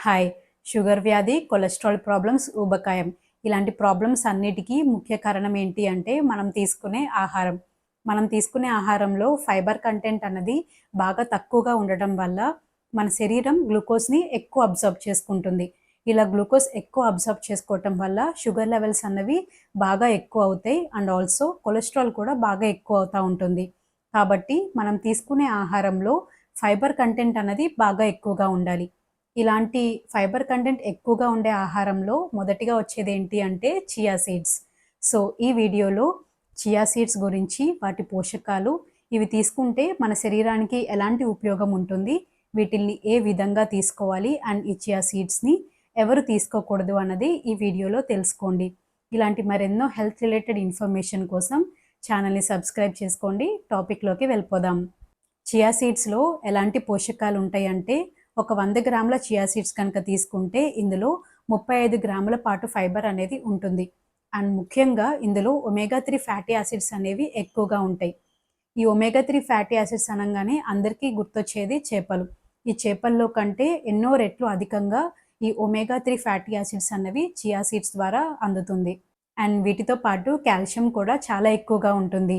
Hi. Sugar వ్యాధి, cholesterol problems, ఊబకాయం ఇలాంటి ప్రాబ్లమ్స్ అన్నిటికీ ముఖ్య కారణం ఏంటి అంటే మనం తీసుకునే ఆహారం. మనం తీసుకునే ఆహారంలో ఫైబర్ కంటెంట్ అన్నది బాగా తక్కువగా ఉండటం వల్ల మన శరీరం గ్లూకోజ్‌ని ఎక్కువ అబ్జార్బ్ చేసుకుంటుంది. ఇలా గ్లూకోజ్ ఎక్కువ అబ్జార్బ్ చేసుకోవటం వల్ల షుగర్ లెవెల్స్ అన్నవి బాగా ఎక్కువ అవుతాయి. అండ్ ఆల్సో కొలెస్ట్రాల్ కూడా బాగా ఎక్కువ అవుతా ఉంటుంది. కాబట్టి మనం తీసుకునే ఆహారంలో ఫైబర్ కంటెంట్ అన్నది బాగా ఎక్కువగా ఉండాలి. ఇలాంటి ఫైబర్ కంటెంట్ ఎక్కువగా ఉండే ఆహారంలో మొదటిగా వచ్చేది ఏంటి అంటే చియా సీడ్స్. సో ఈ వీడియోలో చియా సీడ్స్ గురించి, వాటి పోషకాలు, ఇవి తీసుకుంటే మన శరీరానికి ఎలాంటి ఉపయోగం ఉంటుంది, వీటిల్ని ఏ విధంగా తీసుకోవాలి అండ్ ఈ చియా సీడ్స్ని ఎవరు తీసుకోకూడదు అన్నది ఈ వీడియోలో తెలుసుకోండి. ఇలాంటి మరెన్నో హెల్త్ రిలేటెడ్ ఇన్ఫర్మేషన్ కోసం ఛానల్ని సబ్స్క్రైబ్ చేసుకోండి. టాపిక్లోకి వెళ్ళిపోదాం. చియా సీడ్స్లో ఎలాంటి పోషకాలు ఉంటాయంటే, ఒక 100 గ్రాముల చియా సీడ్స్ కనుక తీసుకుంటే ఇందులో 35 గ్రాముల పాటు ఫైబర్ అనేది ఉంటుంది. అండ్ ముఖ్యంగా ఇందులో ఒమేగా 3 ఫ్యాటీ యాసిడ్స్ అనేవి ఎక్కువగా ఉంటాయి. ఈ ఒమేగా 3 ఫ్యాటీ యాసిడ్స్ అనగానే అందరికీ గుర్తొచ్చేది చేపలు. ఈ చేపల్లో కంటే ఎన్నో రెట్లు అధికంగా ఈ ఒమేగా 3 ఫ్యాటీ యాసిడ్స్ అన్నవి చియా సీడ్స్ ద్వారా అందుతుంది. అండ్ వీటితో పాటు కాల్షియం కూడా చాలా ఎక్కువగా ఉంటుంది.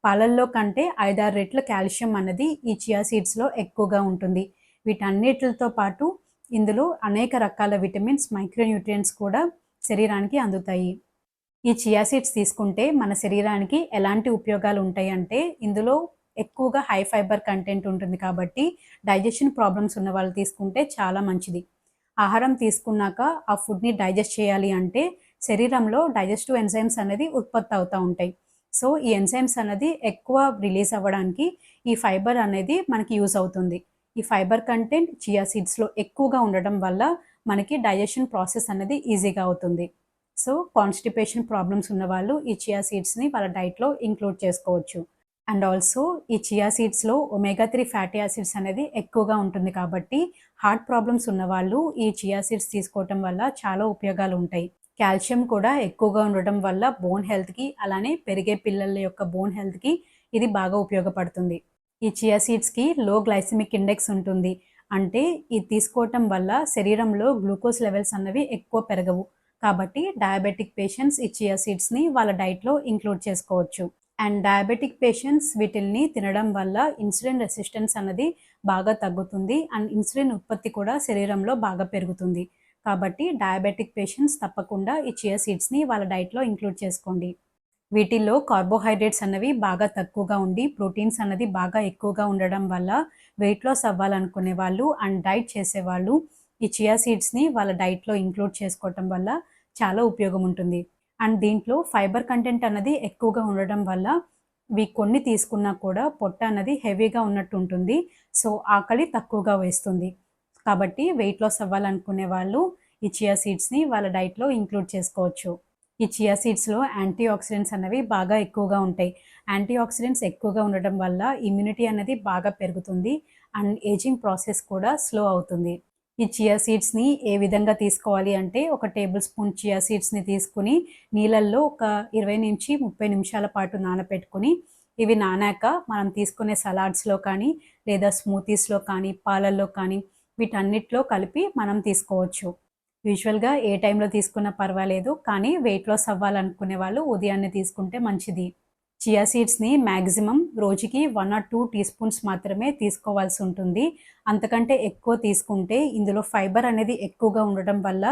పాలల్లో కంటే 5-6 రెట్ల కాల్షియం అన్నది ఈ చియా సీడ్స్లో ఎక్కువగా ఉంటుంది. వీటన్నిటితో పాటు ఇందులో అనేక రకాల విటమిన్స్, మైక్రోన్యూట్రియంట్స్ కూడా శరీరానికి అందుతాయి. ఈ చియా సీడ్స్ తీసుకుంటే మన శరీరానికి ఎలాంటి ఉపయోగాలు ఉంటాయంటే, ఇందులో ఎక్కువగా హై ఫైబర్ కంటెంట్ ఉంటుంది కాబట్టి డైజెషన్ ప్రాబ్లమ్స్ ఉన్న వాళ్ళు తీసుకుంటే చాలా మంచిది. ఆహారం తీసుకున్నాక ఆ ఫుడ్ని డైజెస్ట్ చేయాలి అంటే శరీరంలో డైజెస్టివ్ ఎంజైమ్స్ అనేది ఉత్పత్తి అవుతూ ఉంటాయి. సో ఈ ఎంజైమ్స్ అనేది ఎక్కువ రిలీజ్ అవ్వడానికి ఈ ఫైబర్ అనేది మనకి యూజ్ అవుతుంది. ఈ ఫైబర్ కంటెంట్ చియా సీడ్స్లో ఎక్కువగా ఉండడం వల్ల మనకి డైజెషన్ ప్రాసెస్ అనేది ఈజీగా అవుతుంది. సో కాన్స్టిపేషన్ ప్రాబ్లమ్స్ ఉన్నవాళ్ళు ఈ చియా సీడ్స్ని వాళ్ళ డైట్లో ఇంక్లూడ్ చేసుకోవచ్చు. అండ్ ఆల్సో ఈ చియా సీడ్స్లో ఒమేగా 3 ఫ్యాటీ యాసిడ్స్ అనేది ఎక్కువగా ఉంటుంది కాబట్టి హార్ట్ ప్రాబ్లమ్స్ ఉన్నవాళ్ళు ఈ చియా సీడ్స్ తీసుకోవటం వల్ల చాలా ఉపయోగాలు ఉంటాయి. కాల్షియం కూడా ఎక్కువగా ఉండటం వల్ల బోన్ హెల్త్కి, అలానే పెరిగే పిల్లల యొక్క బోన్ హెల్త్కి ఇది బాగా ఉపయోగపడుతుంది. ఈ చియా సీడ్స్కి లో గ్లైసెమిక్ ఇండెక్స్ ఉంటుంది. అంటే ఇది తీసుకోవటం వల్ల శరీరంలో గ్లూకోజ్ లెవెల్స్ అన్నవి ఎక్కువ పెరగవు. కాబట్టి డయాబెటిక్ పేషెంట్స్ ఈ చియా సీడ్స్ని వాళ్ళ డైట్లో ఇంక్లూడ్ చేసుకోవచ్చు. అండ్ డయాబెటిక్ పేషెంట్స్ వీటిల్ని తినడం వల్ల ఇన్సులిన్ రెసిస్టెన్స్ అన్నది బాగా తగ్గుతుంది. అండ్ ఇన్సులిన్ ఉత్పత్తి కూడా శరీరంలో బాగా పెరుగుతుంది. కాబట్టి డయాబెటిక్ పేషెంట్స్ తప్పకుండా ఈ చియా సీడ్స్ని వాళ్ళ డైట్లో ఇంక్లూడ్ చేసుకోండి. వీటిల్లో కార్బోహైడ్రేట్స్ అన్నవి బాగా తక్కువగా ఉండి ప్రోటీన్స్ అన్నది బాగా ఎక్కువగా ఉండడం వల్ల వెయిట్ లాస్ అవ్వాలనుకునే వాళ్ళు అండ్ డైట్ చేసేవాళ్ళు ఈ చియా సీడ్స్ని వాళ్ళ డైట్లో ఇంక్లూడ్ చేసుకోవటం వల్ల చాలా ఉపయోగం ఉంటుంది. అండ్ దీంట్లో ఫైబర్ కంటెంట్ అన్నది ఎక్కువగా ఉండడం వల్ల కొన్ని తీసుకున్నా కూడా పొట్ట అన్నది హెవీగా ఉన్నట్టు ఉంటుంది. సో ఆకలి తక్కువగా వేస్తుంది. కాబట్టి వెయిట్ లాస్ అవ్వాలనుకునే వాళ్ళు ఈ చియా సీడ్స్ని వాళ్ళ డైట్లో ఇంక్లూడ్ చేసుకోవచ్చు. ఈ చియా సీడ్స్లో యాంటీ ఆక్సిడెంట్స్ అనేవి బాగా ఎక్కువగా ఉంటాయి. యాంటీ ఆక్సిడెంట్స్ ఎక్కువగా ఉండడం వల్ల ఇమ్యూనిటీ అనేది బాగా పెరుగుతుంది అండ్ ఏజింగ్ ప్రాసెస్ కూడా స్లో అవుతుంది. ఈ చియా సీడ్స్ని ఏ విధంగా తీసుకోవాలి అంటే, ఒక టేబుల్ స్పూన్ చియా సీడ్స్ని తీసుకుని నీళ్ళల్లో ఒక 20-30 నిమిషాల పాటు నానపెట్టుకుని, ఇవి నానాక మనం తీసుకునే సలాడ్స్లో కానీ లేదా స్మూతీస్లో కానీ పాలల్లో కానీ వీటన్నిటిలో కలిపి మనం తీసుకోవచ్చు. యూజువల్గా ఏ టైంలో తీసుకున్నా పర్వాలేదు, కానీ వెయిట్ లాస్ అవ్వాలనుకునే వాళ్ళు ఉదయాన్నే తీసుకుంటే మంచిది. చియా సీడ్స్ని మ్యాక్సిమం రోజుకి 1 or 2 టీ స్పూన్స్ మాత్రమే తీసుకోవాల్సి ఉంటుంది. అంతకంటే ఎక్కువ తీసుకుంటే ఇందులో ఫైబర్ అనేది ఎక్కువగా ఉండటం వల్ల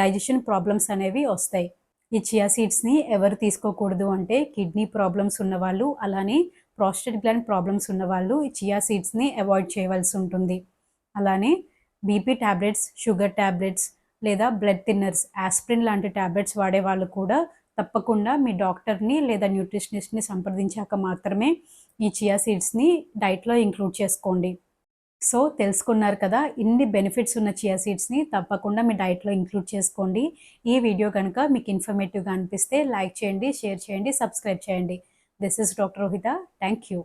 డైజెషన్ ప్రాబ్లమ్స్ అనేవి వస్తాయి. ఈ చియా సీడ్స్ని ఎవరు తీసుకోకూడదు అంటే కిడ్నీ ప్రాబ్లమ్స్ ఉన్నవాళ్ళు, అలానే ప్రాస్టేట్ గ్లాండ్ ప్రాబ్లమ్స్ ఉన్నవాళ్ళు ఈ చియా సీడ్స్ని అవాయిడ్ చేయవలసి ఉంటుంది. అలానే బీపీ ట్యాబ్లెట్స్, షుగర్ ట్యాబ్లెట్స్ లేదా బ్లడ్ థిన్నర్స్, ఆస్పిరిన్ లాంటి ట్యాబ్లెట్స్ వాడేవాళ్ళు కూడా తప్పకుండా మీ డాక్టర్ని లేదా న్యూట్రిషనిస్ట్ని సంప్రదించాక మాత్రమే ఈ చియా సీడ్స్ని డైట్లో ఇంక్లూడ్ చేసుకోండి. సో తెలుసుకున్నారు కదా, ఇన్ని బెనిఫిట్స్ ఉన్న చియా సీడ్స్ని తప్పకుండా మీ డైట్లో ఇంక్లూడ్ చేసుకోండి. ఈ వీడియో కనుక మీకు ఇన్ఫర్మేటివ్గా అనిపిస్తే లైక్ చేయండి, షేర్ చేయండి, సబ్స్క్రైబ్ చేయండి. This is doctor Rohitha. Thank you.